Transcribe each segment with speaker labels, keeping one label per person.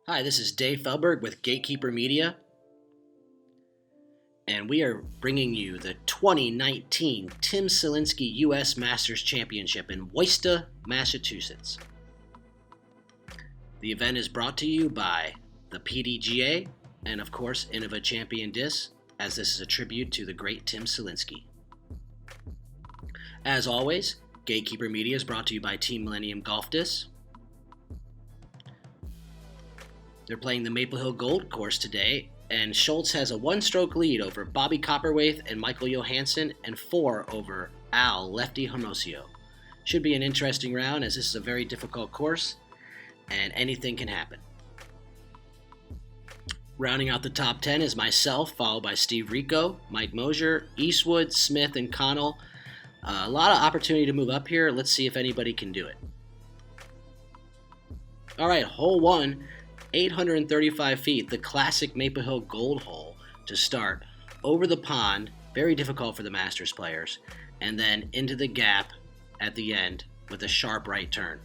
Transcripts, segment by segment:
Speaker 1: Hi, this is Dave Feldberg with Gatekeeper Media, and we are bringing you the 2019 Tim Selinske U.S. Masters Championship in Worcester, Massachusetts. The event is brought to you by the PDGA and, of course, Innova Champion Disc, as this is a tribute to the great Tim Selinske. As always, Gatekeeper Media is brought to you by Team Millennium Golf Disc. They're playing the Maple Hill Gold Course today, and Schultz has a one-stroke lead over Bobby Cowperthwait and Michael Johansen, and 4 over Al Lefty Hermosillo. Should be an interesting round, as this is a very difficult course, and anything can happen. Rounding out the top 10 is myself, followed by Steve Rico, Mike Mosier, Eastwood, Smith, and Connell. A lot of opportunity to move up here. Let's see if anybody can do it. All right, hole 1. 835 feet, the classic Maple Hill Gold hole to start, over the pond, very difficult for the Masters players, and then into the gap at the end with a sharp right turn.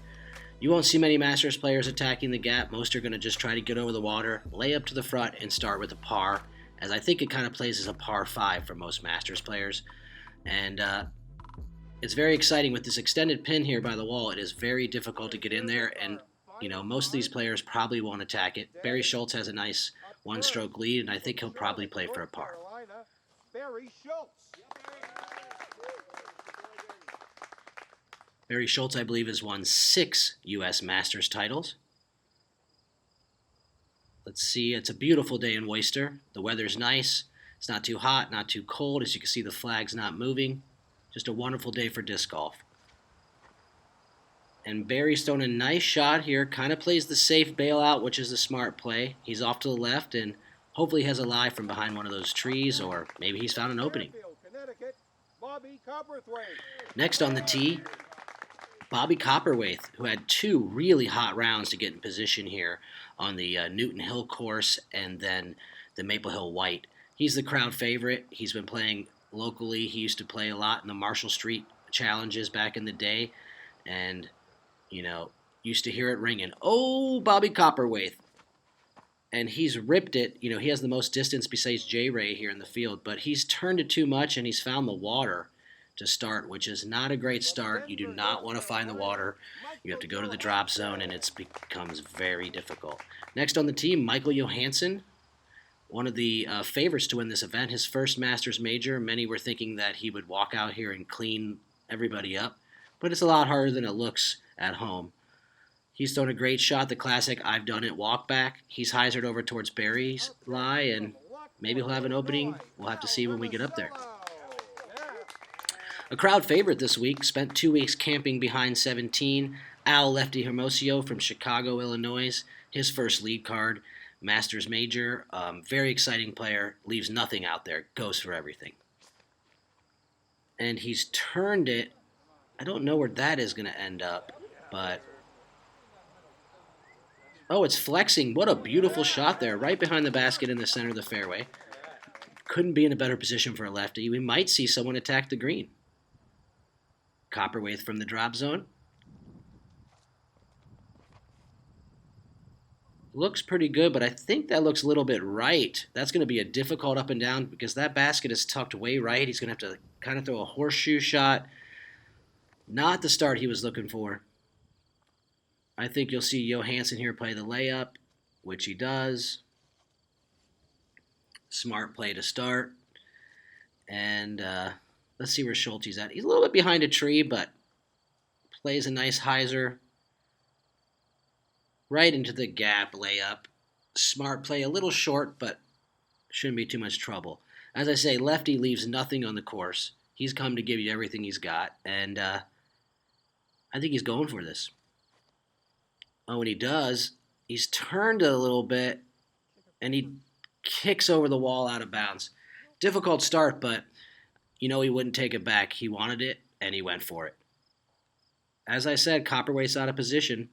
Speaker 1: You won't see many Masters players attacking the gap. Most are going to just try to get over the water, lay up to the front, and start with a par, as I think it kind of plays as a par 5 for most Masters players. And it's very exciting with this extended pin here by the wall. It is very difficult to get in there, and most of these players probably won't attack it. Barry Schultz has a nice one-stroke lead, and I think he'll probably play for a par. Barry Schultz, I believe, has won 6 U.S. Masters titles. Let's see. It's a beautiful day in Worcester. The weather's nice. It's not too hot, not too cold. As you can see, the flag's not moving. Just a wonderful day for disc golf. And Barry's thrown a nice shot here, kind of plays the safe bailout, which is the smart play. He's off to the left and hopefully has a lie from behind one of those trees, or maybe he's found an opening. Next on the tee, Bobby Cowperthwait, who had 2 really hot rounds to get in position here on the Newton Hill course and then the Maple Hill White. He's the crowd favorite. He's been playing locally. He used to play a lot in the Marshall Street challenges back in the day, and used to hear it ringing, "Oh, Bobby Cowperthwait." And he's ripped it. He has the most distance besides J. Ray here in the field, but he's turned it too much, and he's found the water to start, which is not a great start. You do not want to find the water. You have to go to the drop zone, and it becomes very difficult. Next on the team, Michael Johansen, one of the favorites to win this event, his first Masters major. Many were thinking that he would walk out here and clean everybody up, but it's a lot harder than it looks at home. He's thrown a great shot, the classic "I've done it" walk back. He's hyzered over towards Barry's lie, and maybe he'll have an opening. We'll have to see when we get up there. A crowd favorite this week, spent 2 weeks camping behind 17, Al Lefty Hermosillo from Chicago, Illinois. His first lead card, Masters major. Very exciting player, leaves nothing out there, goes for everything. And he's turned it. I don't know where that is going to end up, but it's flexing. What a beautiful shot there, right behind the basket in the center of the fairway. Couldn't be in a better position for a lefty. We might see someone attack the green. Cowperthwait from the drop zone. Looks pretty good, but I think that looks a little bit right. That's going to be a difficult up and down because that basket is tucked way right. He's going to have to kind of throw a horseshoe shot. Not the start he was looking for. I think you'll see Johansen here play the layup, which he does. Smart play to start. And let's see where Schultz is at. He's a little bit behind a tree, but plays a nice hyzer. Right into the gap layup. Smart play, a little short, but shouldn't be too much trouble. As I say, lefty leaves nothing on the course. He's come to give you everything he's got, and I think he's going for this. Oh, and he does. He's turned it a little bit, and he kicks over the wall out of bounds. Difficult start, but he wouldn't take it back. He wanted it, and he went for it. As I said, Cowperthwait's out of position.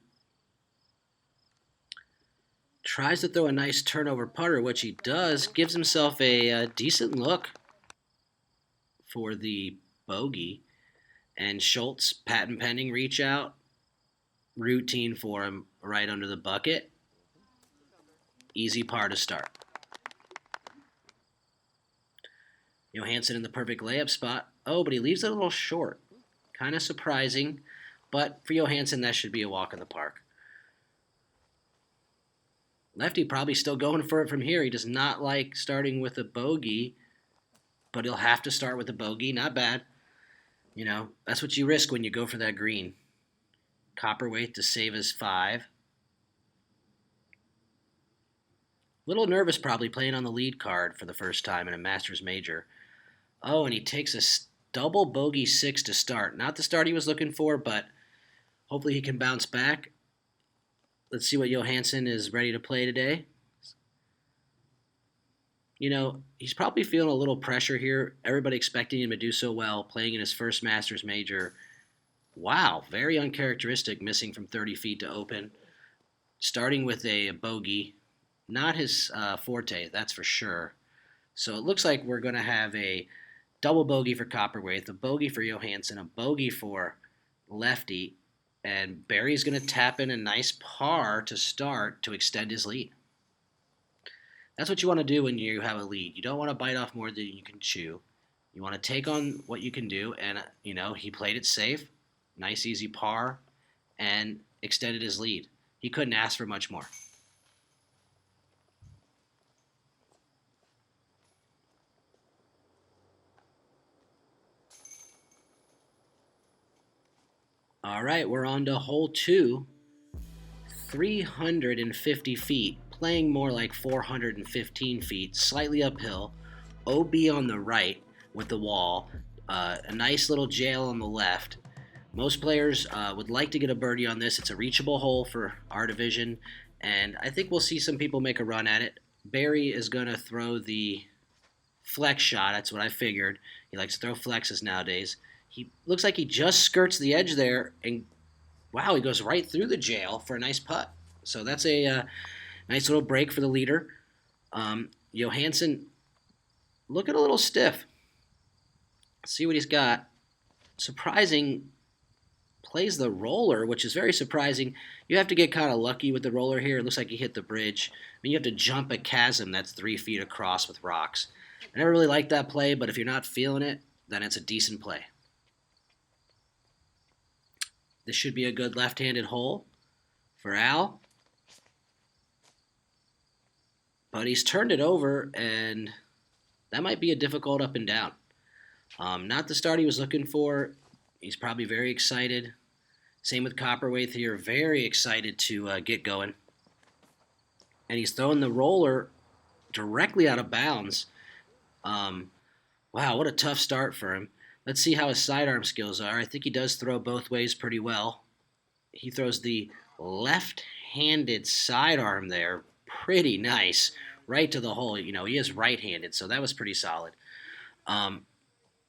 Speaker 1: Tries to throw a nice turnover putter, which he does. Gives himself a decent look for the bogey. And Schultz, patent pending reach out. Routine for him right under the bucket. Easy par to start. Johansen in the perfect layup spot. Oh, but he leaves it a little short. Kind of surprising, but for Johansen, that should be a walk in the park. Lefty probably still going for it from here. He does not like starting with a bogey, but he'll have to start with a bogey. Not bad. You know, that's what you risk when you go for that green. Cowperthwait to save his 5. Little nervous probably playing on the lead card for the first time in a Masters major. Oh, and he takes a double bogey 6 to start. Not the start he was looking for, but hopefully he can bounce back. Let's see what Johansen is ready to play today. You know, he's probably feeling a little pressure here. Everybody expecting him to do so well, playing in his first Masters major. Wow, very uncharacteristic, missing from 30 feet to open. Starting with a bogey. Not his forte, that's for sure. So it looks like we're going to have a double bogey for Cowperthwait, a bogey for Johansen, a bogey for Lefty, and Barry's going to tap in a nice par to start to extend his lead. That's what you want to do when you have a lead. You don't want to bite off more than you can chew. You want to take on what you can do, and, you know, he played it safe, nice easy par, and extended his lead. He couldn't ask for much more. All right, we're on to hole 2, 350 feet, playing more like 415 feet, slightly uphill, OB on the right with the wall, a nice little jail on the left. Most players would like to get a birdie on this. It's a reachable hole for our division, and I think we'll see some people make a run at it. Barry is going to throw the flex shot. That's what I figured. He likes to throw flexes nowadays. He looks like he just skirts the edge there, and wow, he goes right through the jail for a nice putt. So that's a nice little break for the leader. Johansen looking a little stiff. Let's see what he's got. Surprising, plays the roller, which is very surprising. You have to get kind of lucky with the roller here. It looks like he hit the bridge. I mean, you have to jump a chasm that's 3 feet across with rocks. I never really liked that play, but if you're not feeling it, then it's a decent play. This should be a good left-handed hole for Al. But he's turned it over, and that might be a difficult up and down. Not the start he was looking for. He's probably very excited. Same with Cowperthwait here, very excited to get going. And he's throwing the roller directly out of bounds. Wow, what a tough start for him. Let's see how his sidearm skills are. I think he does throw both ways pretty well. He throws the left-handed sidearm there. Pretty nice. Right to the hole. You know, he is right-handed, so that was pretty solid. I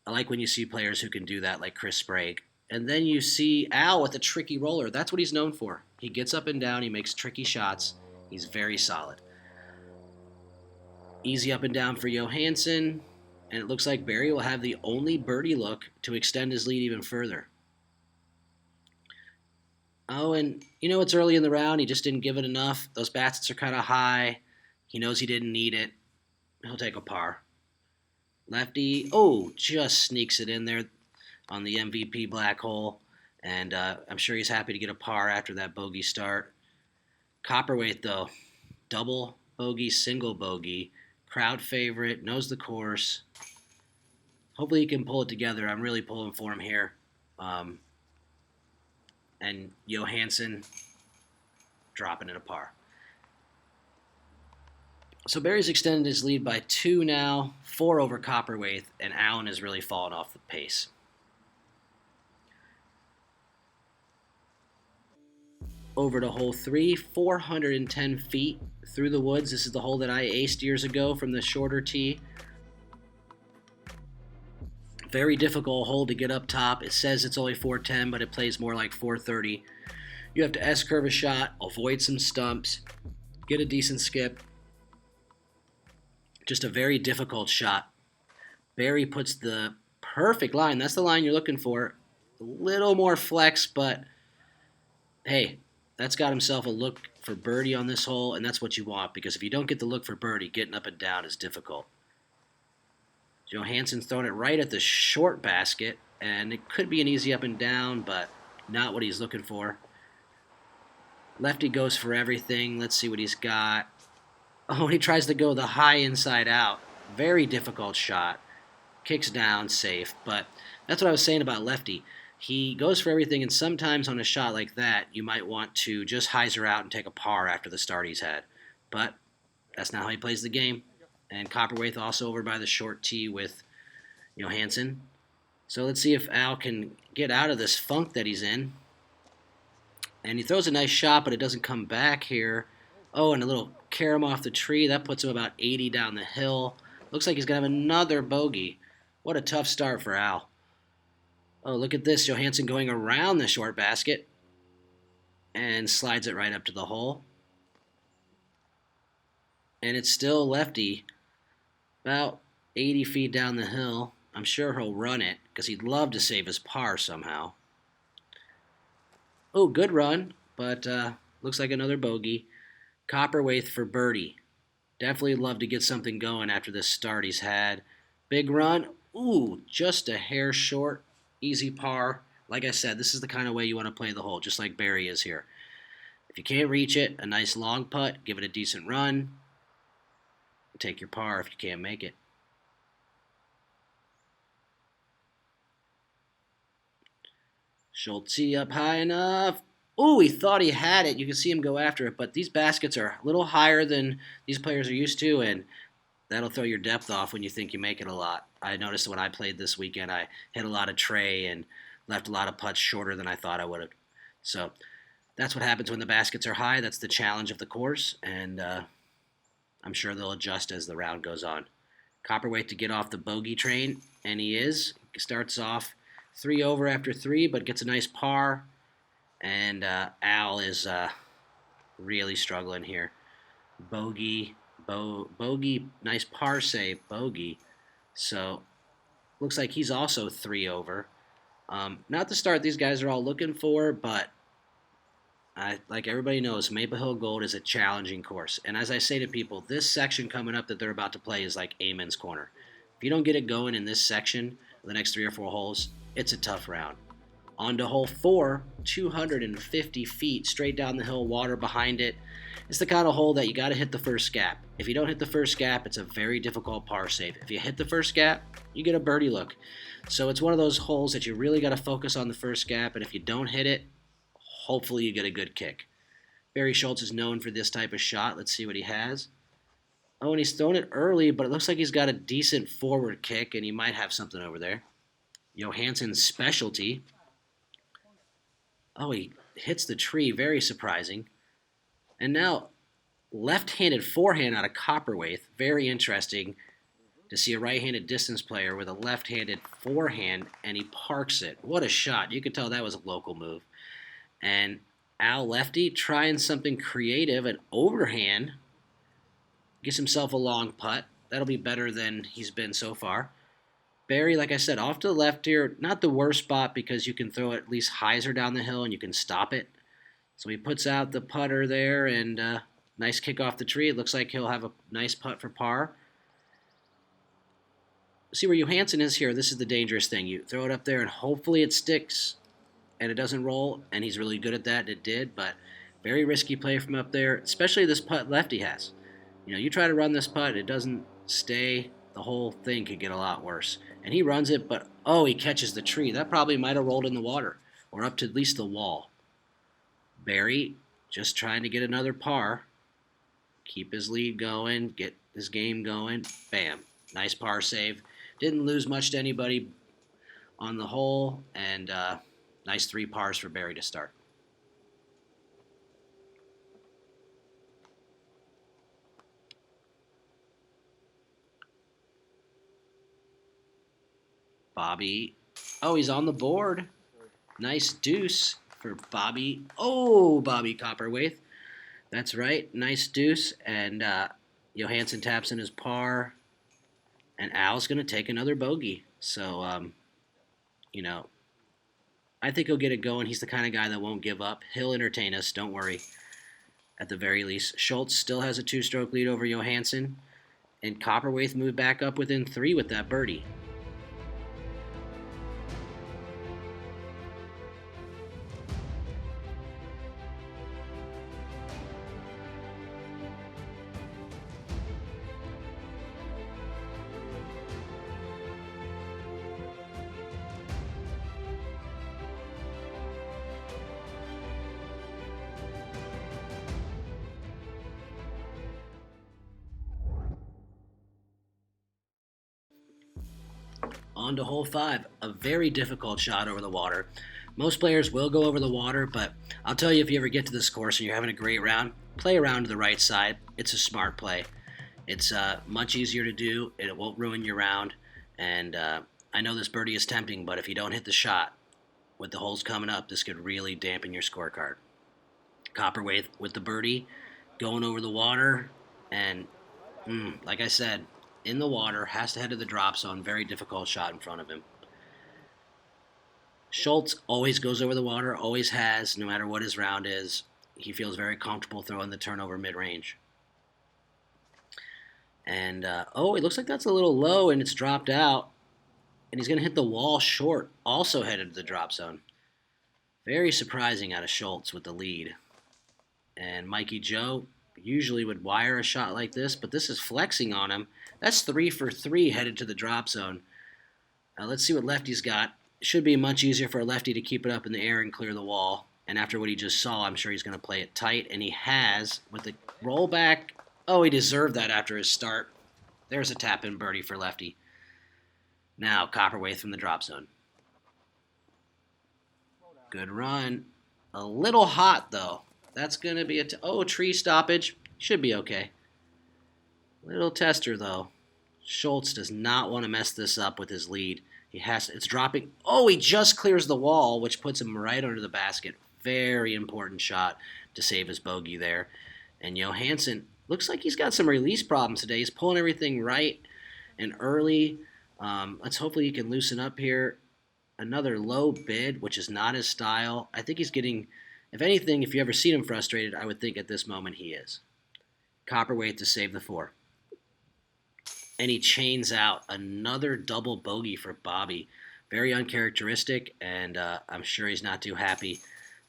Speaker 1: like when you see players who can do that, like Chris Sprague. And then you see Al with a tricky roller. That's what he's known for. He gets up and down. He makes tricky shots. He's very solid. Easy up and down for Johansen. And it looks like Barry will have the only birdie look to extend his lead even further. Oh, and you know, it's early in the round. He just didn't give it enough. Those baskets are kind of high. He knows he didn't need it. He'll take a par. Lefty, oh, just sneaks it in there on the MVP black hole. And I'm sure he's happy to get a par after that bogey start. Cowperthwait, though, double bogey, single bogey. Crowd favorite, knows the course. Hopefully he can pull it together. I'm really pulling for him here. And Johansen dropping it a par. So Barry's extended his lead by 2 now, 4 over Cowperthwait, and Allen has really fallen off the pace. Over to hole 3, 410 feet through the woods. This is the hole that I aced years ago from the shorter tee. Very difficult hole to get up top. It says it's only 410, but it plays more like 430. You have to S-curve a shot, avoid some stumps, get a decent skip. Just a very difficult shot. Barry puts the perfect line. That's the line you're looking for. A little more flex, but hey, that's got himself a look for birdie on this hole, and that's what you want, because if you don't get the look for birdie, getting up and down is difficult. Johansen's throwing it right at the short basket, and it could be an easy up and down, but not what he's looking for. Lefty goes for everything. Let's see what he's got. Oh, he tries to go the high inside out. Very difficult shot. Kicks down, safe. But that's what I was saying about lefty. He goes for everything, and sometimes on a shot like that, you might want to just hyzer out and take a par after the start he's had. But that's not how he plays the game. And Cowperthwait also over by the short tee with Johansen. So let's see if Al can get out of this funk that he's in. And he throws a nice shot, but it doesn't come back here. Oh, and a little carom off the tree. That puts him about 80 down the hill. Looks like he's going to have another bogey. What a tough start for Al. Oh, look at this. Johansen going around the short basket and slides it right up to the hole. And it's still lefty, about 80 feet down the hill. I'm sure he'll run it because he'd love to save his par somehow. Oh, good run, but looks like another bogey. Cowperthwait for birdie. Definitely love to get something going after this start he's had. Big run. Ooh, just a hair short. Easy par. Like I said, this is the kind of way you want to play the hole, just like Barry is here. If you can't reach it, a nice long putt, give it a decent run. Take your par if you can't make it. Schultz up high enough. Oh, he thought he had it. You can see him go after it, but these baskets are a little higher than these players are used to, and that'll throw your depth off when you think you make it a lot. I noticed when I played this weekend, I hit a lot of tray and left a lot of putts shorter than I thought I would have. So that's what happens when the baskets are high. That's the challenge of the course, and I'm sure they'll adjust as the round goes on. Cowperthwait to get off the bogey train, and he is. He starts off 3 over after 3, but gets a nice par. And Al is really struggling here. Bogey, bogey, nice par save, bogey. So looks like he's also 3 over. Not the start these guys are all looking for, but like everybody knows, Maple Hill Gold is a challenging course. And as I say to people, this section coming up that they're about to play is like Amen's Corner. If you don't get it going in this section, the next 3 or 4 holes, it's a tough round. On to hole 4, 250 feet straight down the hill, water behind it. It's the kind of hole that you got to hit the first gap. If you don't hit the first gap, it's a very difficult par save. If you hit the first gap, you get a birdie look. So it's one of those holes that you really got to focus on the first gap, and if you don't hit it, hopefully you get a good kick. Barry Schultz is known for this type of shot. Let's see what he has. Oh, and he's thrown it early, but it looks like he's got a decent forward kick, and he might have something over there. Johansen's specialty. Oh, he hits the tree. Very surprising. And now, left-handed forehand out of Cowperthwait. Very interesting to see a right-handed distance player with a left-handed forehand, and he parks it. What a shot. You could tell that was a local move. And Al lefty trying something creative, an overhand. Gets himself a long putt. That'll be better than he's been so far. Barry, like I said, off to the left here, not the worst spot because you can throw it at least hyzer down the hill and you can stop it. So he puts out the putter there and nice kick off the tree. It looks like he'll have a nice putt for par. See where Johansen is here. This is the dangerous thing. You throw it up there and hopefully it sticks and it doesn't roll, and he's really good at that, and it did, but very risky play from up there, especially this putt lefty has. You try to run this putt, it doesn't stay, the whole thing could get a lot worse. And he runs it, but oh, he catches the tree. That probably might have rolled in the water or up to at least the wall. Barry just trying to get another par, keep his lead going, get his game going. Bam. Nice par save. Didn't lose much to anybody on the hole, and nice 3 pars for Barry to start. Bobby. Oh, he's on the board. Nice deuce for Bobby. Oh, Bobby Cowperthwait. That's right. Nice deuce. And Johansen taps in his par. And Al's going to take another bogey. So, I think he'll get it going. He's the kind of guy that won't give up. He'll entertain us, don't worry, at the very least. Schultz still has a 2-stroke lead over Johansen, and Cowperthwait moved back up within 3 with that birdie. On to hole 5, a very difficult shot over the water. Most players will go over the water, but I'll tell you, if you ever get to this course and you're having a great round, play around to the right side. It's a smart play. It's much easier to do. It won't ruin your round. And I know this birdie is tempting, but if you don't hit the shot with the holes coming up, this could really dampen your scorecard. Cowperthwait with the birdie, going over the water, and like I said, in the water, has to head to the drop zone. Very difficult shot in front of him. Schultz always goes over the water, always has, no matter what his round is. He feels very comfortable throwing the turnover mid-range. And, it looks like that's a little low, and it's dropped out. And he's going to hit the wall short, also headed to the drop zone. Very surprising out of Schultz with the lead. And Mikey Joe usually would wire a shot like this, but this is flexing on him. That's 3 for 3 headed to the drop zone. Let's see what lefty's got. It should be much easier for a lefty to keep it up in the air and clear the wall. And after what he just saw, I'm sure he's going to play it tight, and he has with the rollback. Oh, he deserved that after his start. There's a tap-in birdie for lefty. Now, Cowperthwait from the drop zone. Good run. A little hot, though. That's going to be a tree stoppage. Should be okay. Little tester, though. Schultz does not want to mess this up with his lead. It's dropping. Oh, he just clears the wall, which puts him right under the basket. Very important shot to save his bogey there. And Johansen looks like he's got some release problems today. He's pulling everything right and early. Let's hopefully he can loosen up here. Another low bid, which is not his style. I think he's getting, if anything, if you ever seen him frustrated, I would think at this moment he is. Cowperthwait to save the 4. And he chains out another double bogey for Bobby. Very uncharacteristic, and I'm sure he's not too happy.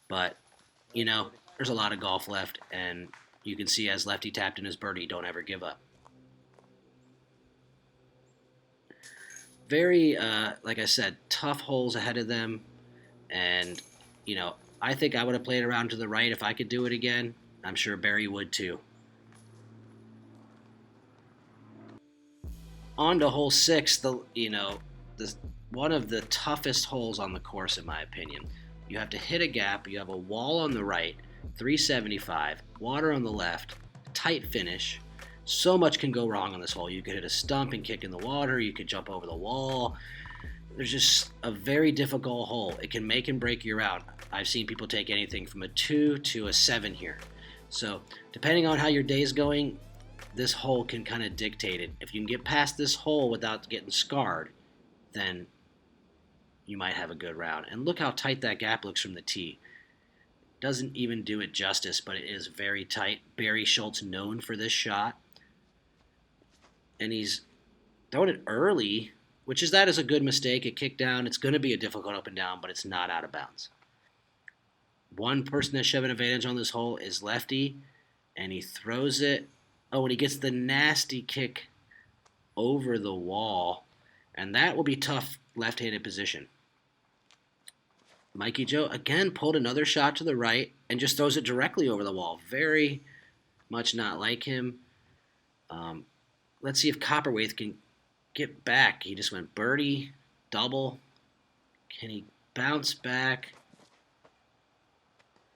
Speaker 1: But, there's a lot of golf left, and you can see as lefty tapped in his birdie, don't ever give up. Very, like I said, tough holes ahead of them. And, I think I would have played around to the right if I could do it again. I'm sure Barry would too. On to hole 6, one of the toughest holes on the course, in my opinion. You have to hit a gap. You have a wall on the right, 375, water on the left, tight finish. So much can go wrong on this hole. You could hit a stump and kick in the water. You could jump over the wall. There's just a very difficult hole. It can make and break your round. I've seen people take anything from a 2 to a 7 here. So depending on how your day's going, this hole can kind of dictate it. If you can get past this hole without getting scarred, then you might have a good round. And look how tight that gap looks from the tee. Doesn't even do it justice, but it is very tight. Barry Schultz known for this shot. And he's throwing it early, which is a good mistake. It kicked down. It's going to be a difficult up and down, but it's not out of bounds. One person that should have an advantage on this hole is lefty, and he throws it. Oh, and he gets the nasty kick over the wall, and that will be tough left-handed position. Mikey Joe, again, pulled another shot to the right and just throws it directly over the wall. Very much not like him. Let's see if Cowperthwait can get back. He just went birdie, double. Can he bounce back?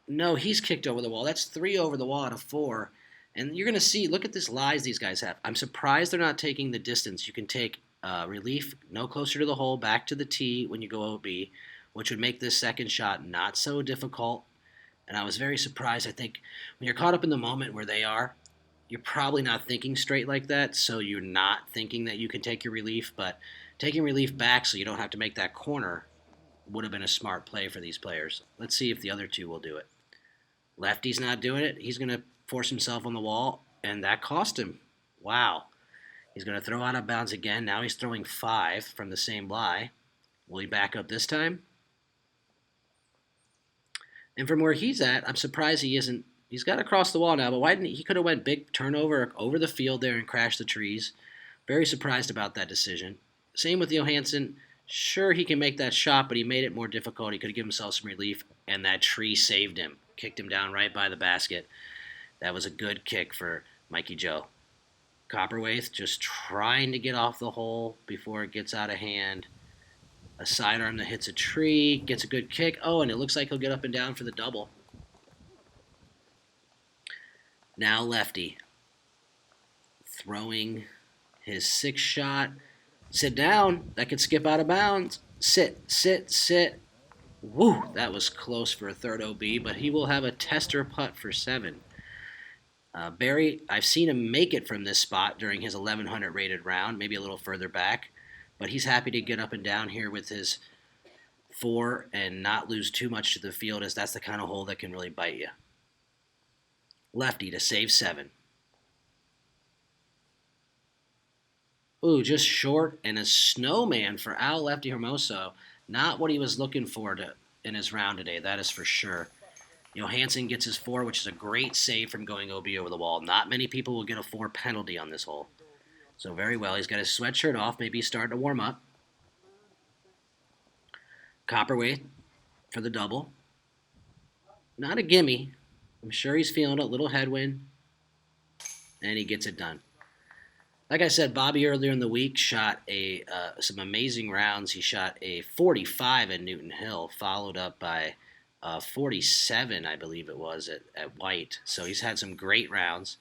Speaker 1: No, he's kicked over the wall. That's 3 over the wall out of 4. And you're going to see, look at this lies these guys have. I'm surprised they're not taking the distance. You can take relief no closer to the hole, back to the tee when you go OB, which would make this second shot not so difficult. And I was very surprised. I think when you're caught up in the moment where they are, you're probably not thinking straight like that, so you're not thinking that you can take your relief. But taking relief back so you don't have to make that corner would have been a smart play for these players. Let's see if the other two will do it. Lefty's not doing it. He's going to force himself on the wall, and that cost him. Wow. He's going to throw out of bounds again. Now he's throwing 5 from the same lie. Will he back up this time? And from where he's at, I'm surprised he isn't. He's got to cross the wall now, but why didn't he could have went big turnover over the field there and crashed the trees. Very surprised about that decision. Same with Johansen. Sure, he can make that shot, but he made it more difficult. He could have given himself some relief, and that tree saved him. Kicked him down right by the basket. That was a good kick for Mikey Joe. Cowperthwait just trying to get off the hole before it gets out of hand. A sidearm that hits a tree, gets a good kick. Oh, and it looks like he'll get up and down for the double. Now lefty. Throwing his 6th shot. Sit down. That could skip out of bounds. Sit, sit, sit. Woo, that was close for a third OB, but he will have a tester putt for 7. Barry, I've seen him make it from this spot during his 1100 rated round, maybe a little further back, but he's happy to get up and down here with his 4 and not lose too much to the field, as that's the kind of hole that can really bite you. Lefty to save 7. Ooh, just short, and a snowman for Al Lefty Hermosillo. Not what he was looking for in his round today, that is for sure. Johansen gets his 4, which is a great save from going OB over the wall. Not many people will get a 4 penalty on this hole. So very well. He's got his sweatshirt off. Maybe he's starting to warm up. Cowperthwait for the double. Not a gimme. I'm sure he's feeling a little headwind. And he gets it done. Like I said, Bobby earlier in the week shot some amazing rounds. He shot a 45 at Newton Hill, followed up by 47, I believe it was, at White. So he's had some great rounds.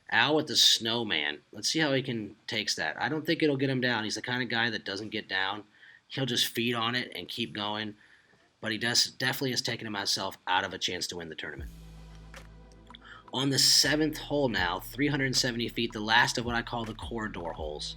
Speaker 1: Al with the snowman. Let's see how he takes that. I don't think it'll get him down. He's the kind of guy that doesn't get down. He'll just feed on it and keep going. But he definitely has taken himself out of a chance to win the tournament. On the 7th hole now, 370 feet, the last of what I call the corridor holes.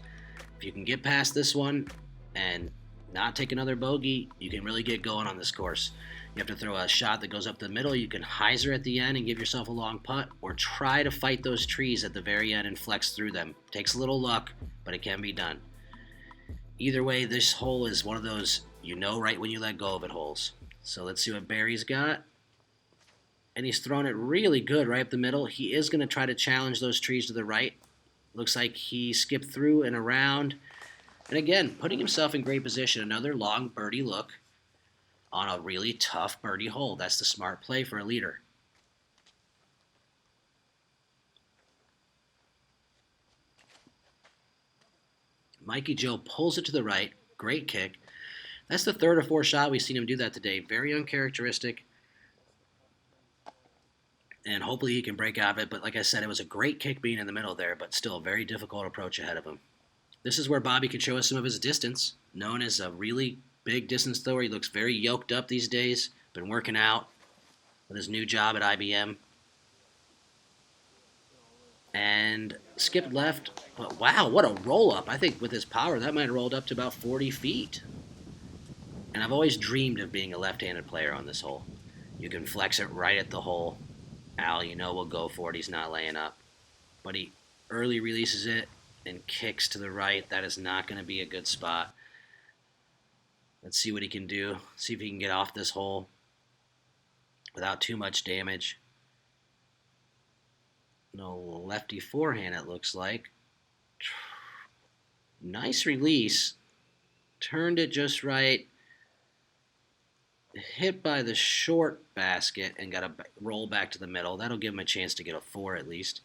Speaker 1: If you can get past this one and not take another bogey, you can really get going on this course. You have to throw a shot that goes up the middle. You can hyzer at the end and give yourself a long putt, or try to fight those trees at the very end and flex through them. Takes a little luck, but it can be done. Either way, this hole is one of those right when you let go of it holes. So let's see what Barry's got. And he's thrown it really good right up the middle. He is going to try to challenge those trees to the right. Looks like he skipped through and around. And again, putting himself in great position. Another long birdie look on a really tough birdie hole. That's the smart play for a leader. Mikey Joe pulls it to the right. Great kick. That's the 3rd or 4th shot we've seen him do that today. Very uncharacteristic. And hopefully he can break out of it. But like I said, it was a great kick being in the middle there, but still a very difficult approach ahead of him. This is where Bobby can show us some of his distance. Known as a really big distance thrower. He looks very yoked up these days. Been working out with his new job at IBM. And skipped left. But wow, what a roll-up. I think with his power, that might have rolled up to about 40 feet. And I've always dreamed of being a left-handed player on this hole. You can flex it right at the hole. Al, will go for it. He's not laying up. But he early releases it and kicks to the right. That is not going to be a good spot. Let's see what he can do. See if he can get off this hole without too much damage. No lefty forehand, it looks like. Nice release. Turned it just right. Hit by the short basket and got a roll back to the middle. That'll give him a chance to get a 4 at least.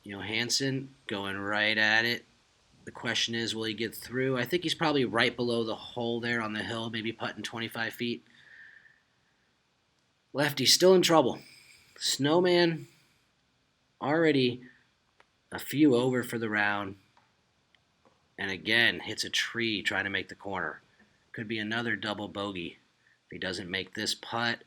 Speaker 1: Johansen going right at it. The question is, will he get through? I think he's probably right below the hole there on the hill, maybe putting 25 feet. Lefty's still in trouble. Snowman already a few over for the round. And again, hits a tree trying to make the corner. Could be another double bogey if he doesn't make this putt.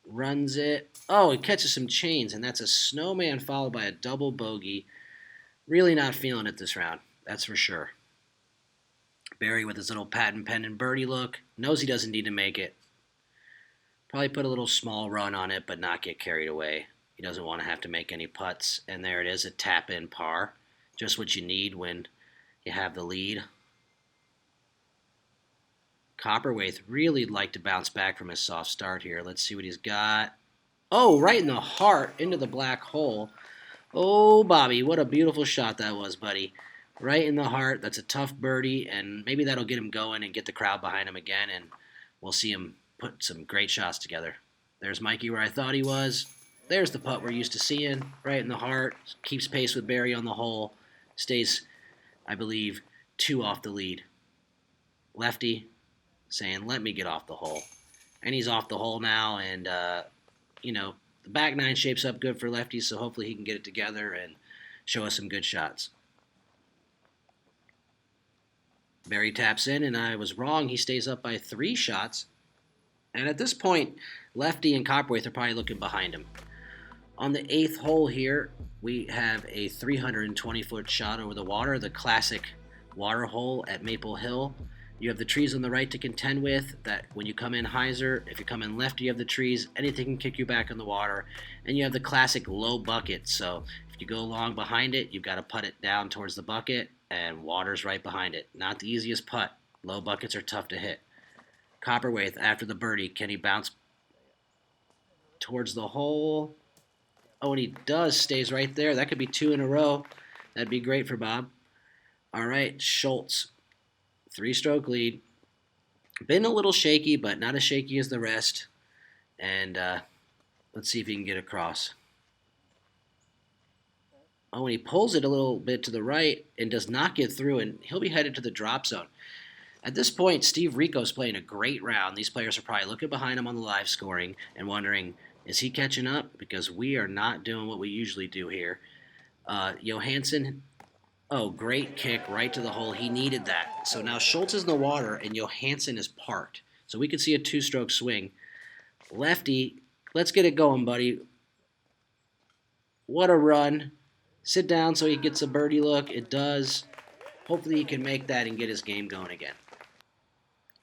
Speaker 1: Runs it. Oh, he catches some chains, and that's a snowman followed by a double bogey. Really not feeling it this round, that's for sure. Barry with his little patent pending birdie look. Knows he doesn't need to make it. Probably put a little small run on it, but not get carried away. He doesn't want to have to make any putts. And there it is, a tap-in par. Just what you need when you have the lead. Cowperthwait really like to bounce back from his soft start here. Let's see what he's got. Oh, right in the heart, into the black hole. Oh, Bobby, what a beautiful shot that was, buddy. Right in the heart. That's a tough birdie, and maybe that'll get him going and get the crowd behind him again, and we'll see him put some great shots together. There's Mikey where I thought he was. There's the putt we're used to seeing, right in the heart. Keeps pace with Barry on the hole. Stays, I believe, 2 off the lead. Lefty saying, let me get off the hole. And he's off the hole now, and, the back 9 shapes up good for lefties, so hopefully he can get it together and show us some good shots. Barry taps in, and I was wrong. He stays up by 3 shots. And at this point, Lefty and Cowperthwait are probably looking behind him. On the 8th hole here, we have a 320-foot shot over the water, the classic water hole at Maple Hill. You have the trees on the right to contend with, that when you come in hyzer, if you come in left, you have the trees, anything can kick you back in the water. And you have the classic low bucket, so if you go long behind it, you've got to putt it down towards the bucket, and water's right behind it. Not the easiest putt. Low buckets are tough to hit. Cowperthwait, after the birdie, can he bounce towards the hole? Oh, and he does, stays right there. That could be 2 in a row. That'd be great for Bob. All right, Schultz. 3-stroke lead. Been a little shaky, but not as shaky as the rest. And let's see if he can get across. Oh, and he pulls it a little bit to the right and does not get through, and he'll be headed to the drop zone. At this point, Steve Rico's playing a great round. These players are probably looking behind him on the live scoring and wondering, is he catching up? Because we are not doing what we usually do here. Johansen, oh, great kick right to the hole. He needed that. So now Schultz is in the water and Johansen is parked. So we could see a 2-stroke swing. Lefty, let's get it going, buddy. What a run. Sit down so he gets a birdie look. It does. Hopefully he can make that and get his game going again.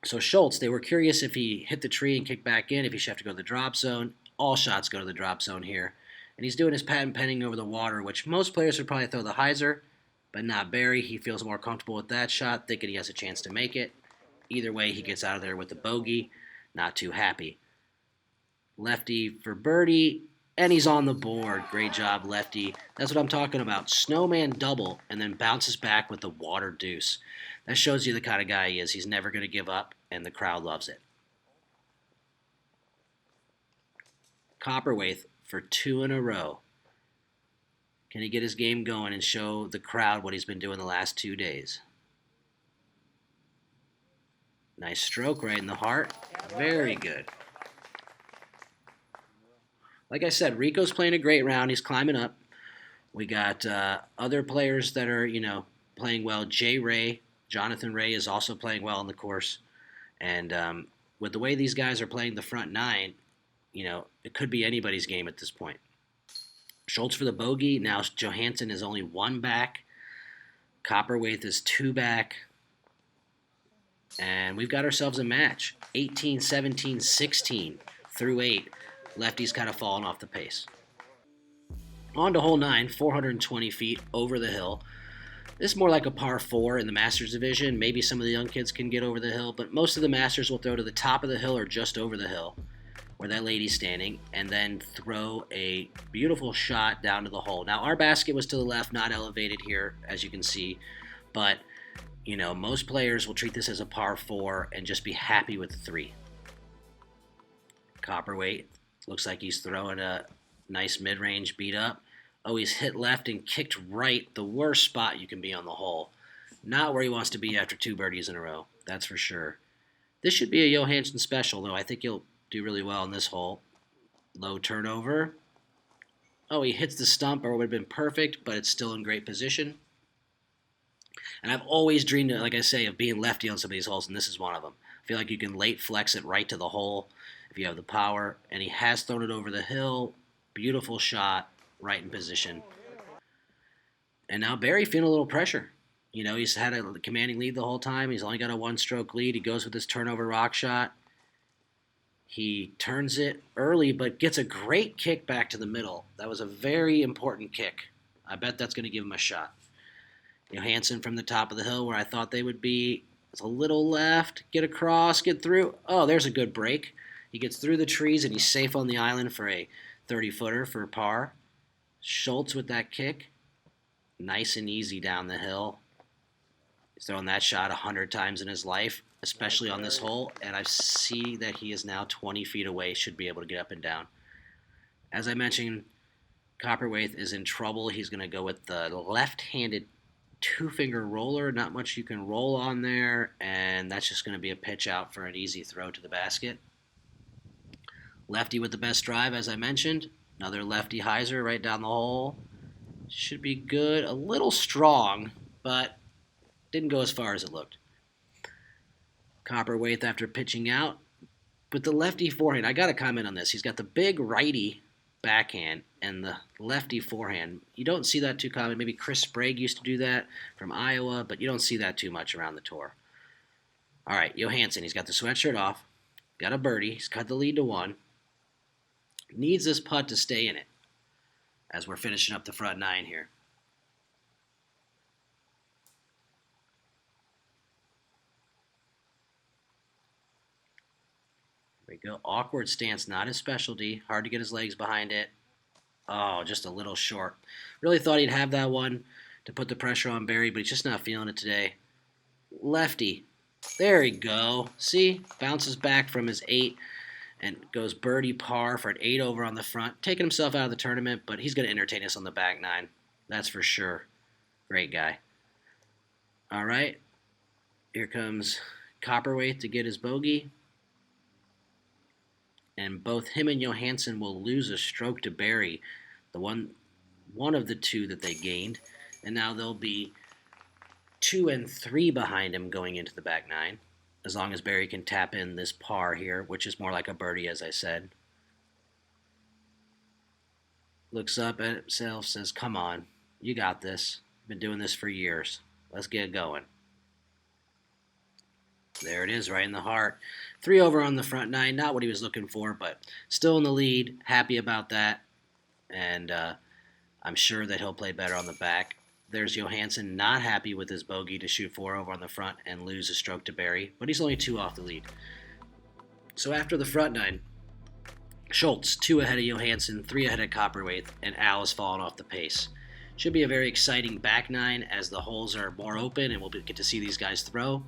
Speaker 1: So Schultz, they were curious if he hit the tree and kicked back in, if he should have to go to the drop zone. All shots go to the drop zone here. And he's doing his patent pending over the water, which most players would probably throw the hyzer, but not Barry. He feels more comfortable with that shot, thinking he has a chance to make it. Either way, he gets out of there with the bogey. Not too happy. Lefty for birdie, and he's on the board. Great job, Lefty. That's what I'm talking about. Snowman double, and then bounces back with the water deuce. That shows you the kind of guy he is. He's never going to give up, and the crowd loves it. Cowperthwait for 2 in a row. Can he get his game going and show the crowd what he's been doing the last 2 days? Nice stroke right in the heart. Very good. Like I said, Rico's playing a great round. He's climbing up. We got other players that are, playing well. Jonathan Ray is also playing well on the course. And with the way these guys are playing the front 9, it could be anybody's game at this point. Schultz for the bogey. Now Johansen is only 1 back. Cowperthwait is 2 back. And we've got ourselves a match. 18, 17, 16 through 8. Lefty's kind of fallen off the pace. On to hole 9, 420 feet over the hill. This is more like a par 4 in the Masters division. Maybe some of the young kids can get over the hill, but most of the Masters will throw to the top of the hill or just over the hill where that lady's standing, and then throw a beautiful shot down to the hole. Now, our basket was to the left, not elevated here, as you can see, but, most players will treat this as a par 4 and just be happy with the 3. Cowperthwait looks like he's throwing a nice mid-range beat up. Oh, he's hit left and kicked right, the worst spot you can be on the hole. Not where he wants to be after 2 birdies in a row, that's for sure. This should be a Johansen special, though. I think he'll do really well in this hole. Low turnover. Oh, he hits the stump, or it would have been perfect, but it's still in great position. And I've always dreamed, like I say, of being lefty on some of these holes, and this is one of them. I feel like you can late flex it right to the hole if you have the power. And he has thrown it over the hill. Beautiful shot, right in position. And now Barry feeling a little pressure. You know, he's had a commanding lead the whole time. He's only got a one-stroke lead. He goes with his turnover rock shot. He turns it early, but gets a great kick back to the middle. That was a very important kick. I bet that's going to give him a shot. Johansen from the top of the hill where I thought they would be. It's a little left. Get across, get through. Oh, there's a good break. He gets through the trees, and he's safe on the island for a 30-footer for par. Schultz with that kick. Nice and easy down the hill. He's thrown that shot 100 times in his life, especially on this hole, and I see that he is now 20 feet away, should be able to get up and down. As I mentioned, Cowperthwait is in trouble. He's going to go with the left-handed two-finger roller. Not much you can roll on there, and that's just going to be a pitch out for an easy throw to the basket. Lefty with the best drive, as I mentioned. Another lefty hyzer right down the hole. Should be good. A little strong, but didn't go as far as it looked. Cowperthwait, after pitching out, with the lefty forehand, I got to comment on this. He's got the big righty backhand and the lefty forehand. You don't see that too common. Maybe Chris Sprague used to do that from Iowa, but you don't see that too much around the tour. All right, Johansen, he's got the sweatshirt off. Got a birdie. He's cut the lead to 1. Needs this putt to stay in it as we're finishing up the front 9 here. There we go. Awkward stance, not his specialty. Hard to get his legs behind it. Oh, just a little short. Really thought he'd have that one to put the pressure on Barry, but he's just not feeling it today. Lefty. There we go. See? Bounces back from his 8 and goes birdie par for an 8 over on the front. Taking himself out of the tournament, but he's going to entertain us on the back 9. That's for sure. Great guy. All right. Here comes Cowperthwait to get his bogey. And both him and Johansen will lose a stroke to Barry, the one of the 2 that they gained. And now they'll be 2 and 3 behind him going into the back 9, as long as Barry can tap in this par here, which is more like a birdie, as I said. Looks up at himself, says, come on, you got this. Been doing this for years. Let's get going. There it is, right in the heart. 3 over on the front 9, not what he was looking for, but still in the lead. Happy about that, and I'm sure that he'll play better on the back. There's Johansen, not happy with his bogey to shoot 4 over on the front and lose a stroke to Barry, but he's only 2 off the lead. So after the front 9, Schultz 2 ahead of Johansen, 3 ahead of Cowperthwait, and Al has fallen off the pace. Should be a very exciting back 9 as the holes are more open and we'll get to see these guys throw.